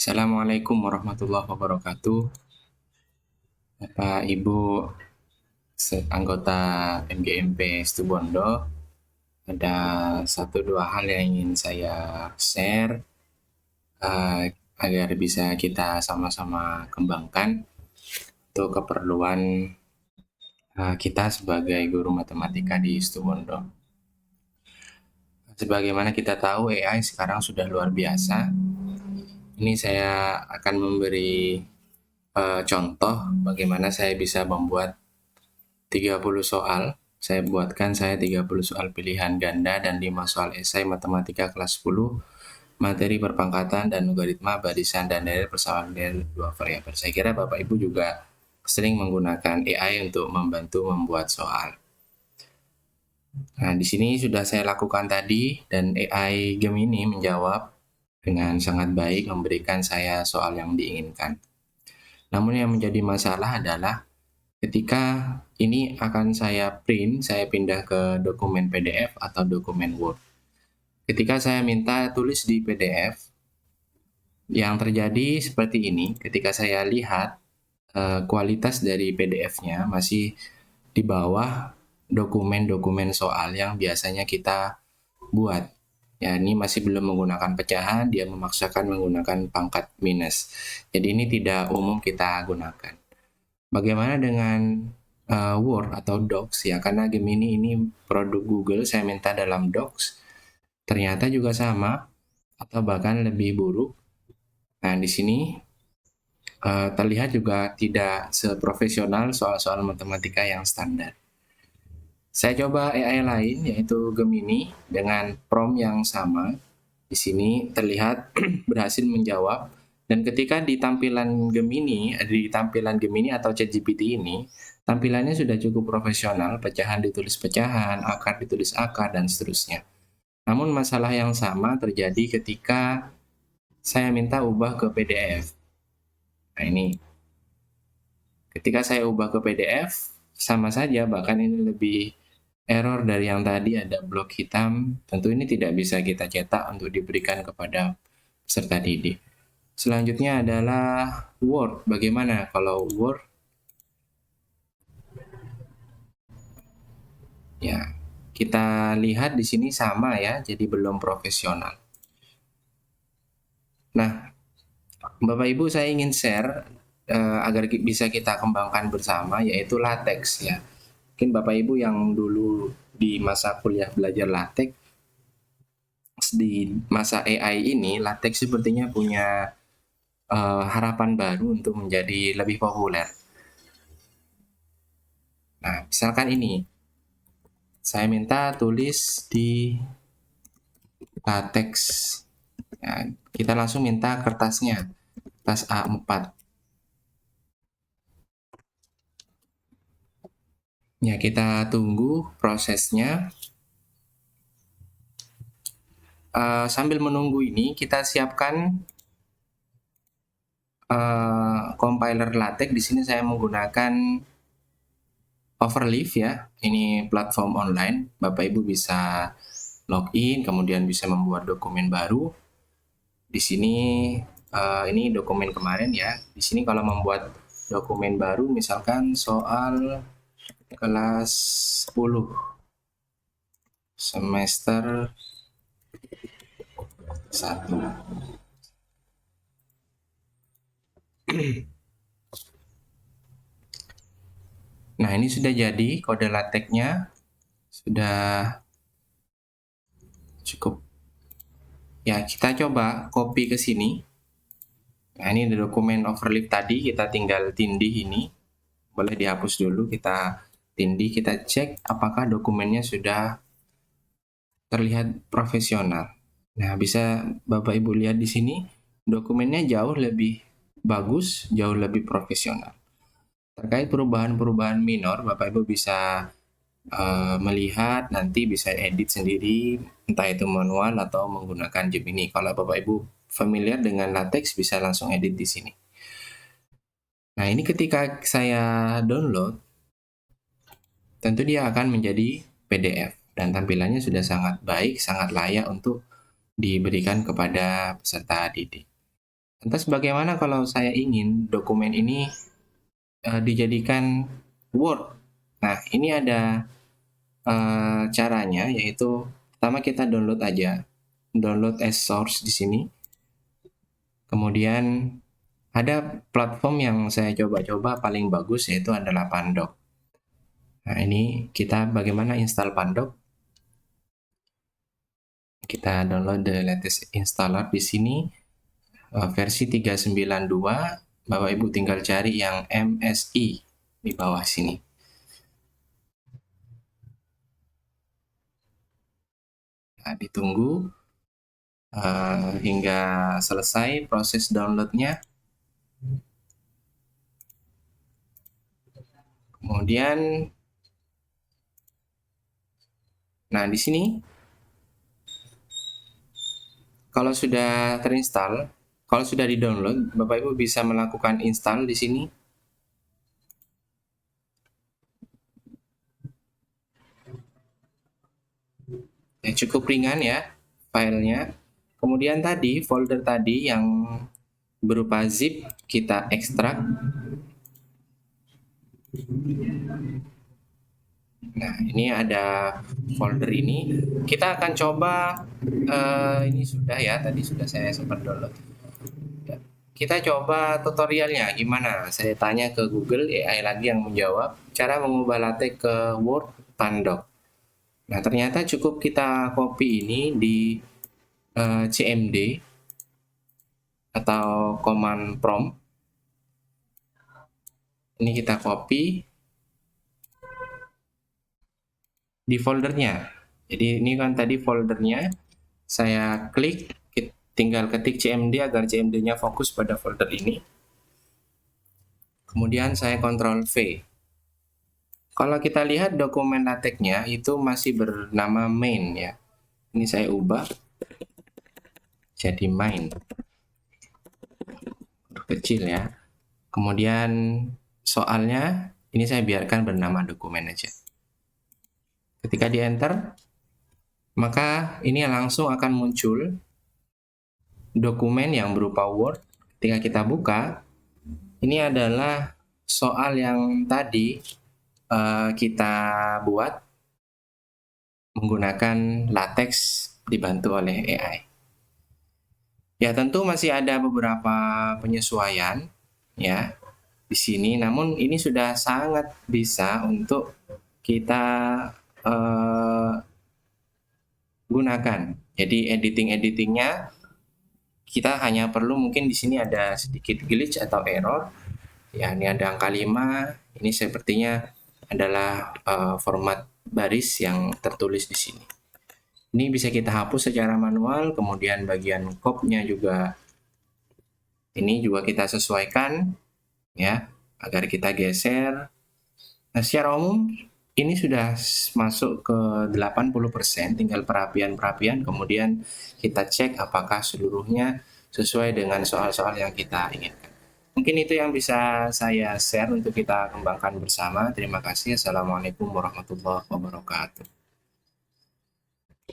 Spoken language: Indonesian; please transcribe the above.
Assalamualaikum warahmatullahi wabarakatuh. Bapak Ibu anggota MGMP Situbondo, ada satu dua hal yang ingin saya share eh, agar bisa kita sama-sama kembangkan untuk keperluan kita sebagai guru matematika di Situbondo. Sebagaimana kita tahu, AI sekarang sudah luar biasa. Ini saya akan memberi contoh bagaimana saya bisa membuat 30 soal. Saya 30 soal pilihan ganda dan 5 soal esai matematika kelas 10, materi perpangkatan dan logaritma, barisan dan dari persamaan dari dua variabel. Saya kira Bapak Ibu juga sering menggunakan AI untuk membantu membuat soal. Nah, di sini sudah saya lakukan tadi dan AI Gemini menjawab dengan sangat baik memberikan saya soal yang diinginkan. Namun yang menjadi masalah adalah ketika ini akan saya print, saya pindah ke dokumen PDF atau dokumen Word. Ketika saya minta tulis di PDF, yang terjadi seperti ini, ketika saya lihat kualitas dari PDF-nya masih di bawah dokumen-dokumen soal yang biasanya kita buat. Ya, ini masih belum menggunakan pecahan, dia memaksakan menggunakan pangkat minus. Jadi ini tidak umum kita gunakan. Bagaimana dengan Word atau Docs ya? Karena Gemini ini produk Google, saya minta dalam Docs, ternyata juga sama atau bahkan lebih buruk. Nah, di sini terlihat juga tidak seprofesional soal-soal matematika yang standar. Saya coba AI lain yaitu Gemini dengan prompt yang sama. Di sini terlihat berhasil menjawab dan ketika di tampilan Gemini atau ChatGPT ini, tampilannya sudah cukup profesional, pecahan ditulis pecahan, akar ditulis akar dan seterusnya. Namun masalah yang sama terjadi ketika saya minta ubah ke PDF. Nah, ini ketika saya ubah ke PDF sama saja, bahkan ini lebih error dari yang tadi, ada blok hitam. Tentu ini tidak bisa kita cetak untuk diberikan kepada peserta didik. Selanjutnya adalah Word. Bagaimana kalau Word? Ya, kita lihat di sini sama ya, jadi belum profesional. Nah, Bapak Ibu saya ingin share agar bisa kita kembangkan bersama, yaitu LaTeX ya. Mungkin Bapak Ibu yang dulu di masa kuliah belajar LaTeX, di masa AI ini LaTeX sepertinya punya harapan baru untuk menjadi lebih populer. Nah, misalkan ini, saya minta tulis di LaTeX. Ya, kita langsung minta kertasnya, kertas A4. Ya, kita tunggu prosesnya. Sambil menunggu ini, kita siapkan compiler LaTeX. Di sini saya menggunakan Overleaf ya. Ini platform online. Bapak Ibu bisa login, kemudian bisa membuat dokumen baru. Di sini ini dokumen kemarin ya. Di sini kalau membuat dokumen baru, misalkan soal kelas 10 semester 1. Nah, ini sudah jadi kode LaTeX-nya, sudah cukup. Ya, kita coba copy ke sini. Nah, ini di dokumen overleaf tadi, kita tinggal tindih ini. Boleh dihapus dulu, kita tindih, kita cek apakah dokumennya sudah terlihat profesional. Nah, bisa Bapak Ibu lihat di sini, dokumennya jauh lebih bagus, jauh lebih profesional. Terkait perubahan-perubahan minor, Bapak Ibu bisa melihat, nanti bisa edit sendiri, entah itu manual atau menggunakan Gemini. Kalau Bapak Ibu familiar dengan LaTeX, bisa langsung edit di sini. Nah, ini ketika saya download, tentu dia akan menjadi PDF dan tampilannya sudah sangat baik, sangat layak untuk diberikan kepada peserta didik. Lantas bagaimana kalau saya ingin dokumen ini dijadikan Word? Nah, ini ada caranya, yaitu pertama kita download aja, download as source di sini. Kemudian ada platform yang saya coba-coba paling bagus, yaitu adalah Pandoc. Nah, ini kita bagaimana install Pandoc? Kita download the latest installer di sini, versi 392. Bapak Ibu tinggal cari yang MSI di bawah sini. Nah, ditunggu hingga selesai proses downloadnya. Kemudian, nah di sini kalau sudah terinstall, kalau sudah di-download, Bapak Ibu bisa melakukan install di sini. Ya, cukup ringan ya filenya. Kemudian tadi folder tadi yang berupa zip kita ekstrak. Nah, ini ada folder ini. Kita akan coba, ini sudah ya, tadi sudah saya sempat download. Kita coba tutorialnya gimana. Saya tanya ke Google, AI lagi yang menjawab cara mengubah LaTeX ke Word Pandoc. Nah, ternyata cukup kita copy ini di CMD atau command prompt. Ini kita copy di foldernya. Jadi ini kan tadi foldernya, saya klik, tinggal ketik CMD agar CMD-nya fokus pada folder ini. Kemudian saya Ctrl V. Kalau kita lihat dokumen LaTeX-nya itu masih bernama main ya. Ini saya ubah jadi main. Kecil ya. Kemudian soalnya ini saya biarkan bernama dokumen aja. Ketika di enter, maka ini langsung akan muncul dokumen yang berupa Word. Ketika kita buka, ini adalah soal yang tadi kita buat menggunakan LaTeX dibantu oleh AI. Ya, tentu masih ada beberapa penyesuaian ya di sini, namun ini sudah sangat bisa untuk kita gunakan. Jadi editingnya kita hanya perlu, mungkin di sini ada sedikit glitch atau error. Ya, ini ada angka 5. Ini sepertinya adalah format baris yang tertulis di sini. Ini bisa kita hapus secara manual, kemudian bagian copy-nya juga ini juga kita sesuaikan ya, agar kita geser. Nah, secara umum ini sudah masuk ke 80%, tinggal perapian-perapian, kemudian kita cek apakah seluruhnya sesuai dengan soal-soal yang kita inginkan. Mungkin itu yang bisa saya share untuk kita kembangkan bersama. Terima kasih. Assalamualaikum warahmatullahi wabarakatuh.